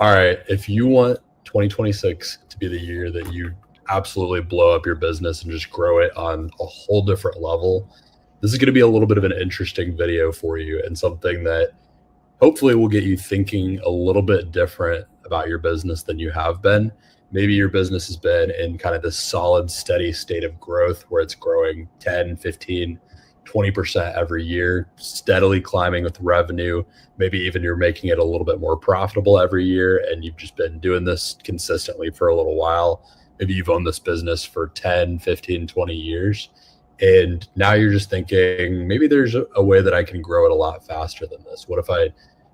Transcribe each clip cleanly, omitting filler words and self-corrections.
All right, if you want 2026 to be the year that you absolutely blow up your business and just grow it on a whole different level, this is going to be a little bit of an interesting video for you and something that hopefully will get you thinking a little bit different about your business than you have been. Maybe your business has been in kind of this solid, steady state of growth where it's growing 10, 15, 20% every year, steadily climbing with revenue. Maybe even you're making it a little bit more profitable every year, and you've just been doing this consistently for a little while. Maybe you've owned this business for 10, 15, 20 years. And now you're just thinking, maybe there's a way that I can grow it a lot faster than this. What if I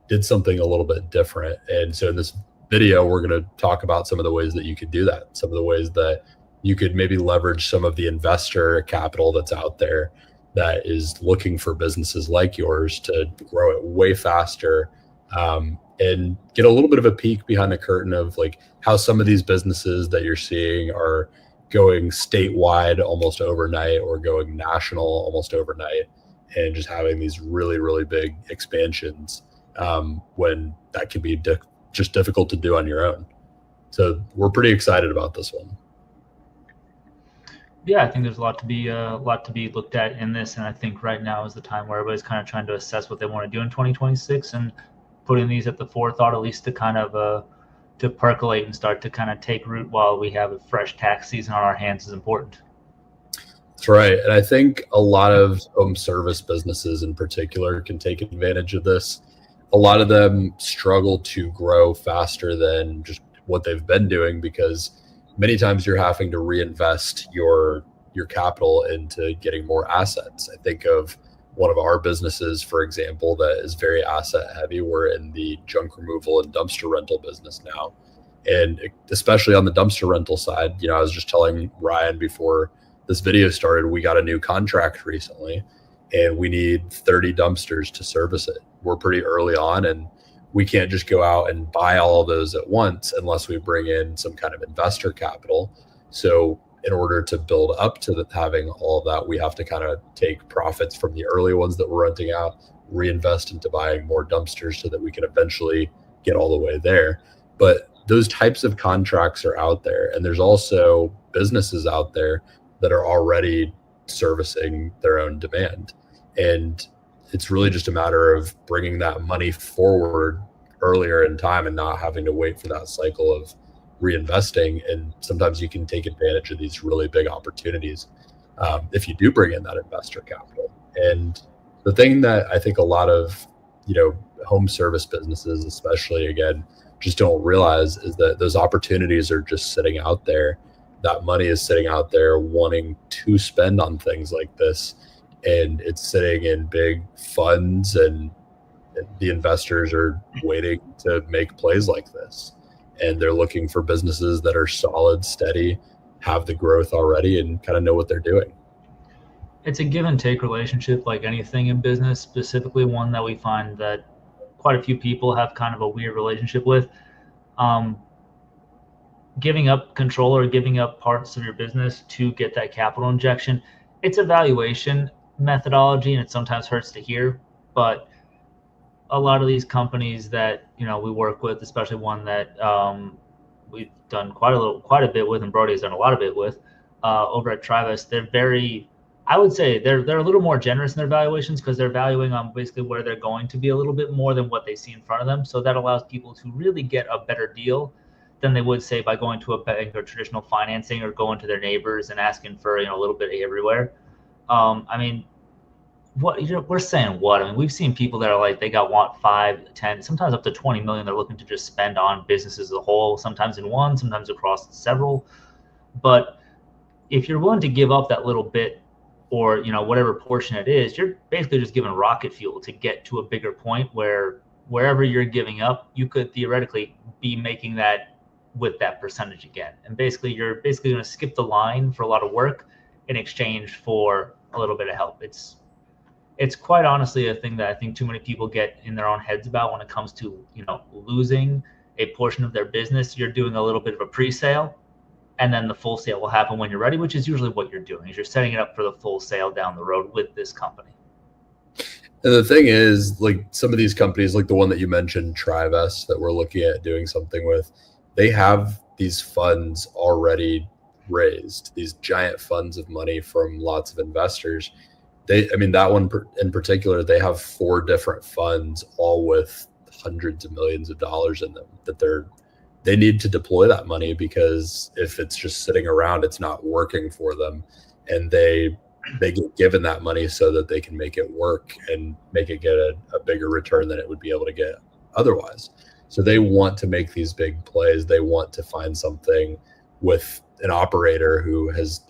did something a little bit different? And so in this video, we're going to talk about some of the ways that you could do that, some of the ways that you could maybe leverage some of the investor capital that's out there that is looking for businesses like yours to grow it way faster, and get a little bit of a peek behind the curtain of like how some of these businesses that you're seeing are going statewide almost overnight or going national almost overnight, and just having these really, really big expansions, when that can be just difficult to do on your own. So we're pretty excited about this one. Yeah, I think there's a lot to be looked at in this, and I think right now is the time where everybody's kind of trying to assess what they want to do in 2026, and putting these at the forethought, at least to kind of to percolate and start to kind of take root while we have a fresh tax season on our hands is important. That's right. And I think a lot of home service businesses in particular can take advantage of this. A lot of them struggle to grow faster than just what they've been doing, because many times you're having to reinvest your capital into getting more assets. I think of one of our businesses, for example, that is very asset heavy. We're in the junk removal and dumpster rental business now. And especially on the dumpster rental side, I was just telling Ryan before this video started, we got a new contract recently and we need 30 dumpsters to service it. We're pretty early on, and we can't just go out and buy all of those at once unless we bring in some kind of investor capital. So in order to build up to having all of that, we have to kind of take profits from the early ones that we're renting out, reinvest into buying more dumpsters so that we can eventually get all the way there. But those types of contracts are out there. And there's also businesses out there that are already servicing their own demand. And it's really just a matter of bringing that money forward earlier in time and not having to wait for that cycle of reinvesting. And sometimes you can take advantage of these really big opportunities if you do bring in that investor capital. And the thing that I think a lot of home service businesses especially, again, just don't realize is that those opportunities are just sitting out there. That money is sitting out there wanting to spend on things like this, and it's sitting in big funds, and the investors are waiting to make plays like this. And they're looking for businesses that are solid, steady, have the growth already, and kind of know what they're doing. It's a give and take relationship, like anything in business, specifically one that we find that quite a few people have kind of a weird relationship with. Giving up control or giving up parts of your business to get that capital injection, it's a valuation methodology, and it sometimes hurts to hear, but a lot of these companies that we work with, especially one that we've done quite a bit with, and Brody has done a lot of it with, over at Trivest, I would say they're a little more generous in their valuations, because they're valuing on basically where they're going to be a little bit more than what they see in front of them. So that allows people to really get a better deal than they would say by going to a bank or traditional financing, or going to their neighbors and asking for a little bit everywhere. I mean, we're saying what? I mean, we've seen people that are like, they want 5, 10, sometimes up to 20 million they're looking to just spend on businesses as a whole, sometimes in one, sometimes across several. But if you're willing to give up that little bit, or whatever portion it is, you're basically just giving rocket fuel to get to a bigger point where wherever you're giving up, you could theoretically be making that with that percentage again. And you're basically going to skip the line for a lot of work in exchange for a little bit of help. It's quite honestly a thing that I think too many people get in their own heads about when it comes to losing a portion of their business. You're doing a little bit of a pre-sale, and then the full sale will happen when you're ready, which is usually what you're doing, is you're setting it up for the full sale down the road with this company. And the thing is, like some of these companies, like the one that you mentioned, Trivest, that we're looking at doing something with, they have these funds already raised, these giant funds of money from lots of investors. I mean, that one in particular, they have 4 different funds, all with hundreds of millions of dollars in them that they need to deploy that money, because if it's just sitting around, it's not working for them. And they get given that money so that they can make it work and make it get a bigger return than it would be able to get otherwise. So they want to make these big plays. They want to find something with an operator who has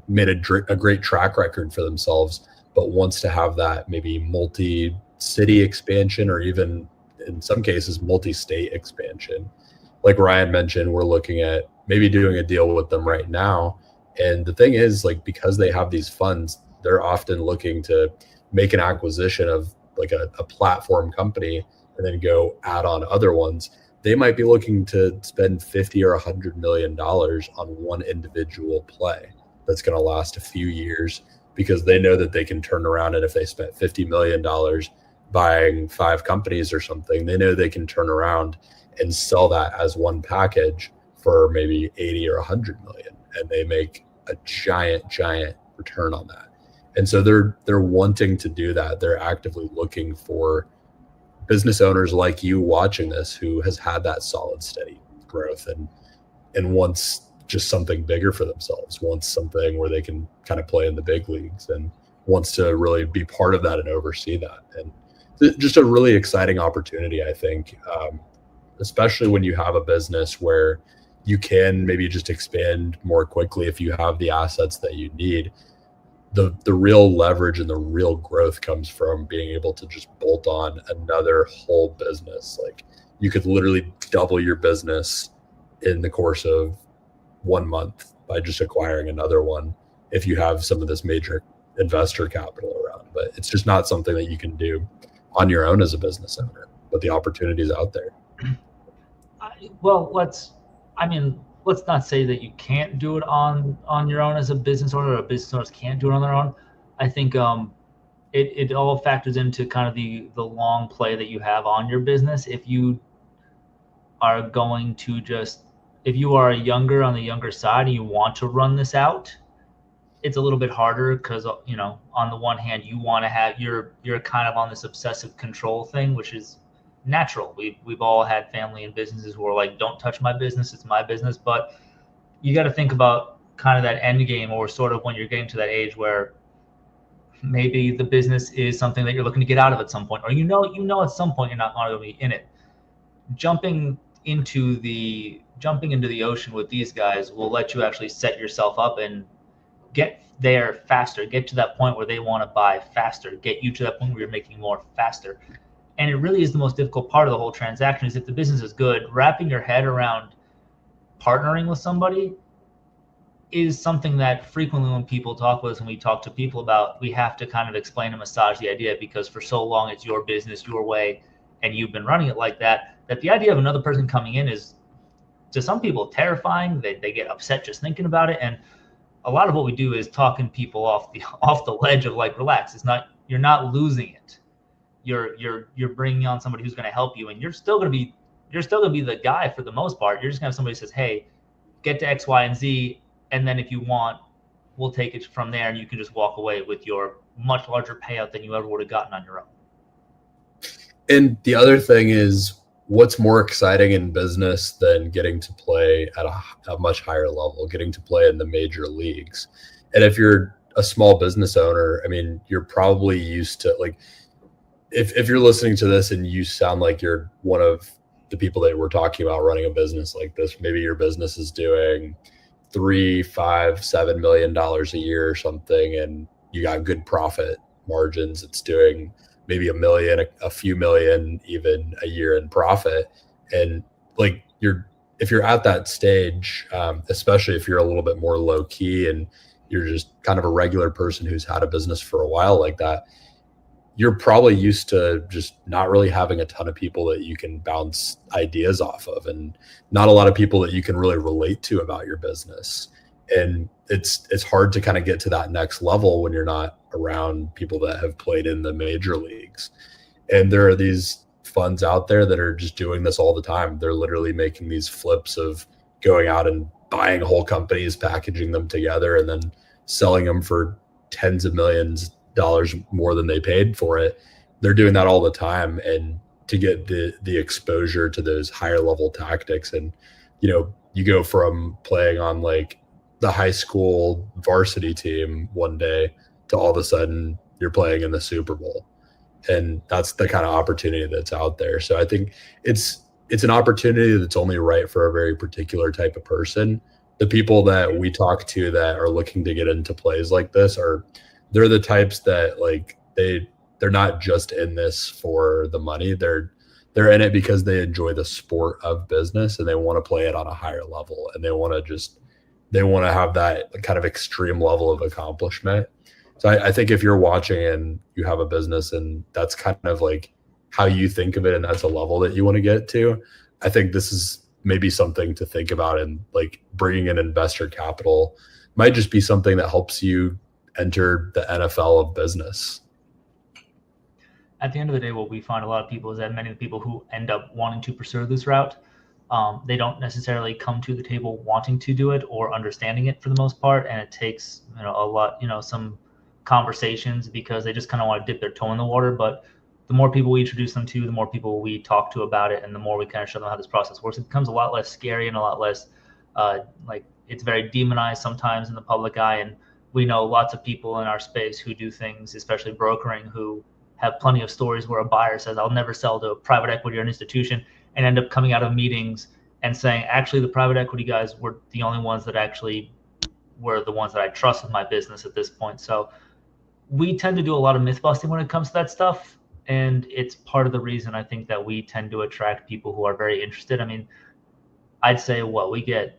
made a great track record for themselves, but wants to have that maybe multi-city expansion, or even in some cases multi-state expansion. Like Ryan mentioned, we're looking at maybe doing a deal with them right now. And the thing is, like, because they have these funds, they're often looking to make an acquisition of like a platform company and then go add on other ones. They might be looking to spend 50 or $100 million on one individual play that's going to last a few years, because they know that they can turn around, and if they spent $50 million buying 5 companies or something, they know they can turn around and sell that as one package for maybe 80 or 100 million, and they make a giant return on that. And so they're wanting to do that. They're actively looking for business owners like you watching this, who has had that solid, steady growth and wants just something bigger for themselves, wants something where they can kind of play in the big leagues, and wants to really be part of that and oversee that. And just a really exciting opportunity, I think, especially when you have a business where you can maybe just expand more quickly if you have the assets that you need. The real leverage and the real growth comes from being able to just bolt on another whole business. Like, you could literally double your business in the course of 1 month by just acquiring another one, if you have some of this major investor capital around. But it's just not something that you can do on your own as a business owner, but the opportunity is out there. Well, let's not say that you can't do it on your own as a business owner, or business owners can't do it on their own. I think it all factors into kind of the long play that you have on your business. If you are going to if you are on the younger side and you want to run this out, it's a little bit harder, because on the one hand, you want to have you're kind of on this obsessive control thing, which is natural. We've all had family and businesses who are like, don't touch my business, it's my business. But you got to think about kind of that end game, or sort of when you're getting to that age where maybe the business is something that you're looking to get out of at some point, or at some point you're not going to be in it. Jumping into the ocean with these guys will let you actually set yourself up and get there faster, get to that point where they want to buy faster, get you to that point where you're making more faster. And it really is the most difficult part of the whole transaction, is if the business is good, wrapping your head around partnering with somebody is something that frequently when people talk with us, and we talk to people about, we have to kind of explain and massage the idea, because for so long it's your business, your way, and you've been running it like that the idea of another person coming in is, to some people, terrifying. They get upset just thinking about it. And a lot of what we do is talking people off the ledge of like, relax. You're not losing it. You're bringing on somebody who's going to help you, and you're still going to be the guy for the most part. You're just going to have somebody who says, hey, get to X, Y, and Z, and then if you want, we'll take it from there, and you can just walk away with your much larger payout than you ever would have gotten on your own. And the other thing is, what's more exciting in business than getting to play at a much higher level, getting to play in the major leagues? And if you're a small business owner, I mean, you're probably used to, like, if you're listening to this and you sound like you're one of the people that we're talking about running a business like this, maybe your business is doing $3, $5, $7 million a year or something, and you got good profit margins. It's doing maybe $1 million, a few million even a year in profit. And like, if you're at that stage, especially if you're a little bit more low key and you're just kind of a regular person who's had a business for a while like that, you're probably used to just not really having a ton of people that you can bounce ideas off of, and not a lot of people that you can really relate to about your business. And it's hard to kind of get to that next level when you're not around people that have played in the major leagues. And there are these funds out there that are just doing this all the time. They're literally making these flips of going out and buying whole companies, packaging them together, and then selling them for tens of millions of dollars more than they paid for it. They're doing that all the time. And to get the exposure to those higher level tactics, and you go from playing on like the high school varsity team one day to all of a sudden you're playing in the Super Bowl. And that's the kind of opportunity that's out there. So I think it's an opportunity that's only right for a very particular type of person. The people that we talk to that are looking to get into plays like this they're the types that like they're not just in this for the money. They're in it because they enjoy the sport of business and they want to play it on a higher level, and they want to have that kind of extreme level of accomplishment. So I think if you're watching and you have a business and that's kind of like how you think of it, and that's a level that you want to get to, I think this is maybe something to think about. And like bringing in investor capital might just be something that helps you enter the NFL of business. At the end of the day, what we find a lot of people is that many of the people who end up wanting to pursue this route, they don't necessarily come to the table wanting to do it or understanding it for the most part. And it takes, a lot, some conversations, because they just kind of want to dip their toe in the water. But the more people we introduce them to, the more people we talk to about it, and the more we kind of show them how this process works, it becomes a lot less scary and a lot less like it's very demonized sometimes in the public eye. And we know lots of people in our space who do things, especially brokering, who have plenty of stories where a buyer says, I'll never sell to a private equity or an institution, and end up coming out of meetings and saying, actually, the private equity guys were the only ones that actually were the ones that I trust with my business at this point. So we tend to do a lot of myth busting when it comes to that stuff. And it's part of the reason I think that we tend to attract people who are very interested. I mean, I'd say we get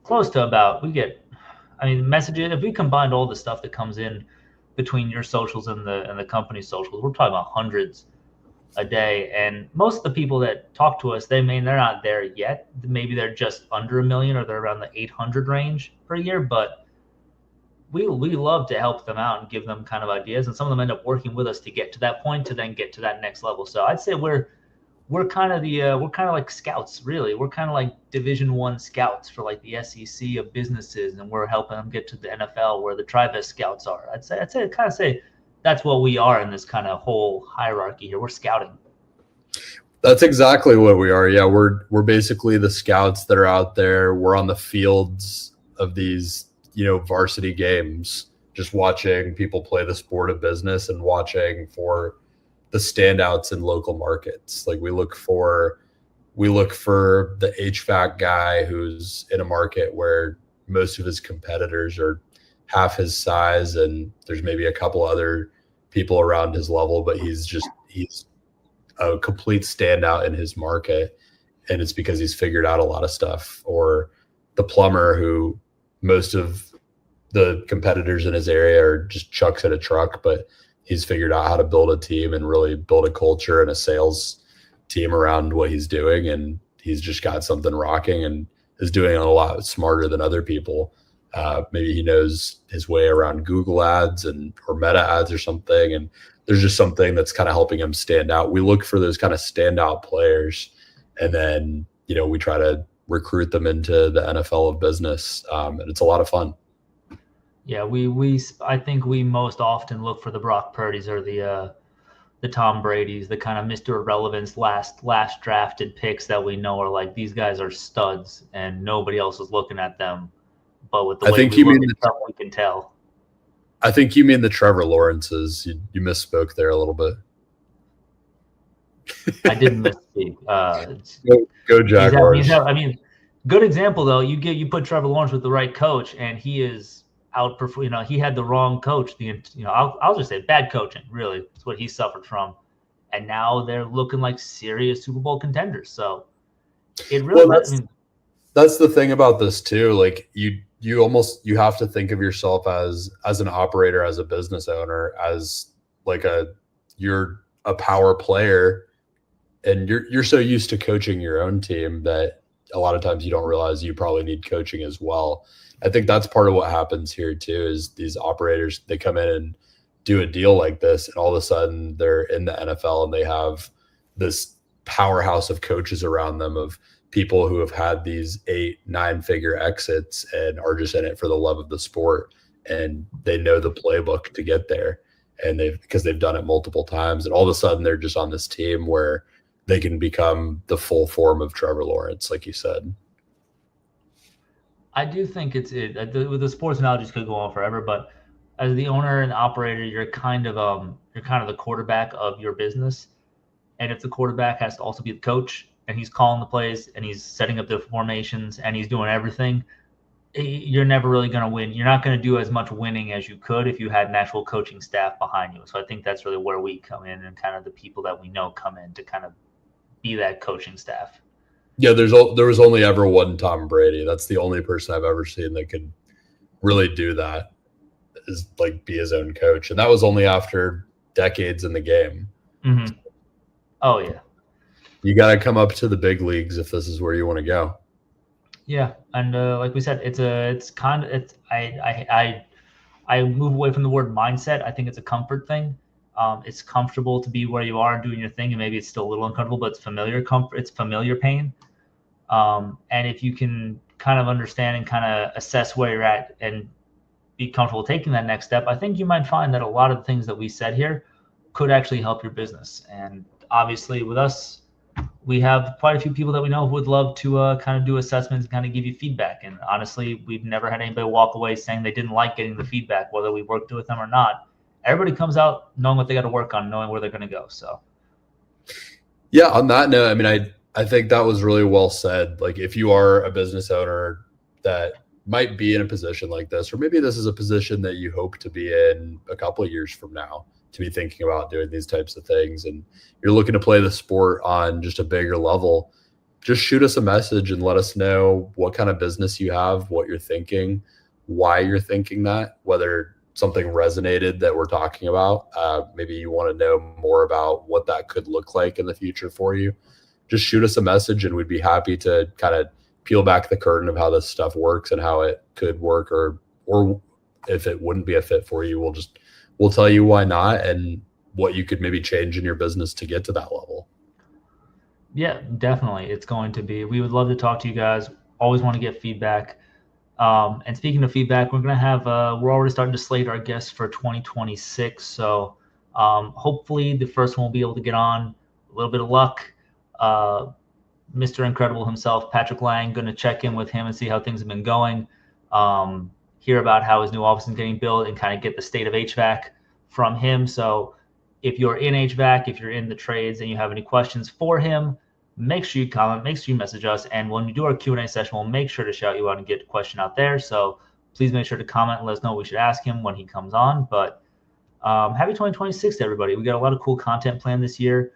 close to messages. If we combined all the stuff that comes in between your socials and the company's socials, we're talking about hundreds a day. And most of the people that talk to us, they're not there yet. Maybe they're just under 1 million, or they're around the 800 range per year. But we love to help them out and give them kind of ideas. And some of them end up working with us to get to that point, to then get to that next level. So I'd say we're kind of like scouts, really. We're kind of like Division I scouts for like the SEC of businesses, and we're helping them get to the NFL where the TriVest scouts are. I'd say that's what we are in this kind of whole hierarchy here. We're scouting. That's exactly what we are. Yeah, we're basically the scouts that are out there. We're on the fields of these, varsity games, just watching people play the sport of business and watching for the standouts in local markets. Like we look for the HVAC guy who's in a market where most of his competitors are half his size, and there's maybe a couple other people around his level, but he's a complete standout in his market. And it's because he's figured out a lot of stuff. Or the plumber who most of the competitors in his area are just chucks at a truck, but he's figured out how to build a team and really build a culture and a sales team around what he's doing. And he's just got something rocking and is doing it a lot smarter than other people. Maybe he knows his way around Google ads or Meta ads or something. And there's just something that's kind of helping him stand out. We look for those kind of standout players, and then, we try to recruit them into the NFL of business. And it's a lot of fun. Yeah, I think we most often look for the Brock Purdy's or the Tom Brady's, the kind of Mr. Irrelevance last drafted picks that we know are like, these guys are studs and nobody else is looking at them. But with the way we look at them, we can tell. I think you mean the Trevor Lawrences. You misspoke there a little bit. I didn't misspeak. Go Jaguars. Good example though. You put Trevor Lawrence with the right coach, and he is outperform. He had the wrong coach. I'll just say bad coaching. Really, it's what he suffered from, and now they're looking like serious Super Bowl contenders. So it really. That's the thing about this too. Like you have to think of yourself as an operator, as a business owner, as like you're a power player, and you're so used to coaching your own team that a lot of times you don't realize you probably need coaching as well. I think that's part of what happens here too, is these operators, they come in and do a deal like this, and all of a sudden they're in the NFL and they have this powerhouse of coaches around them, of people who have had these 8-9 figure exits and are just in it for the love of the sport, and they know the playbook to get there, and because they've done it multiple times, and all of a sudden they're just on this team where they can become the full form of Trevor Lawrence, like you said. I do think with the sports analogies could go on forever, but as the owner and operator, you're kind of the quarterback of your business. And if the quarterback has to also be the coach, and he's calling the plays and he's setting up the formations and he's doing everything, you're never really going to win. You're not going to do as much winning as you could if you had an actual coaching staff behind you. So I think that's really where we come in, and kind of the people that we know come in to kind of be that coaching staff. Yeah, there was only ever one Tom Brady. That's the only person I've ever seen that could really do that, is like be his own coach. And that was only after decades in the game. Mm-hmm. Oh yeah. You got to come up to the big leagues if this is where you want to go. Yeah. And like we said, I move away from the word mindset. I think it's a comfort thing. It's comfortable to be where you are and doing your thing, and maybe it's still a little uncomfortable, but it's familiar comfort. It's familiar pain. And if you can kind of understand and kind of assess where you're at and be comfortable taking that next step, I think you might find that a lot of the things that we said here could actually help your business. And obviously with us, we have quite a few people that we know who would love to kind of do assessments and kind of give you feedback. And honestly, we've never had anybody walk away saying they didn't like getting the feedback, whether we worked with them or not. Everybody comes out knowing what they got to work on, knowing where they're going to go. So, yeah, on that note, I mean, I think that was really well said. Like, if you are a business owner that might be in a position like this, or maybe this is a position that you hope to be in a couple of years from now, to be thinking about doing these types of things, and you're looking to play the sport on just a bigger level, just shoot us a message and let us know what kind of business you have, what you're thinking, why you're thinking that, whether something resonated that we're talking about. Maybe you want to know more about what that could look like in the future for you. Just shoot us a message, and we'd be happy to kind of peel back the curtain of how this stuff works and how it could work, or if it wouldn't be a fit for you, we'll tell you why not, and what you could maybe change in your business to get to that level. Yeah, definitely. It's going to be. We would love to talk to you guys. Always want to get feedback. And speaking of feedback, we're going to have, we're already starting to slate our guests for 2026. So hopefully the first one will be able to get on. A little bit of luck. Mr. Incredible himself, Patrick Lang, going to check in with him and see how things have been going. Hear about how his new office is getting built and kind of get the state of HVAC from him. So if you're in HVAC, if you're in the trades and you have any questions for him, make sure you comment, make sure you message us. And when we do our Q&A session, we'll make sure to shout you out and get a question out there. So please make sure to comment and let us know what we should ask him when he comes on. But happy 2026 to everybody. We got a lot of cool content planned this year.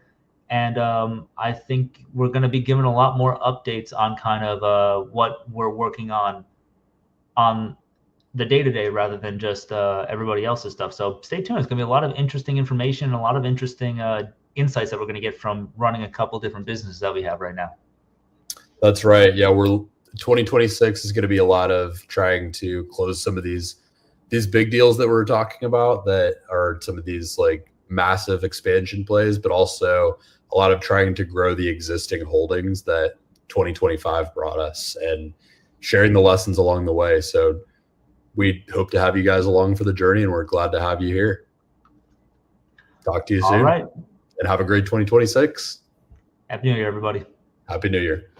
And I think we're going to be giving a lot more updates on kind of what we're working on the day-to-day rather than just everybody else's stuff. So stay tuned. It's going to be a lot of interesting information and a lot of interesting insights that we're going to get from running a couple different businesses that we have right now. That's right. Yeah, 2026 is going to be a lot of trying to close some of these big deals that we're talking about, that are some of these like massive expansion plays, but also a lot of trying to grow the existing holdings that 2025 brought us and sharing the lessons along the way. So we hope to have you guys along for the journey, and we're glad to have you here. Talk to you soon. All right. And have a great 2026. Happy New Year, everybody. Happy New Year.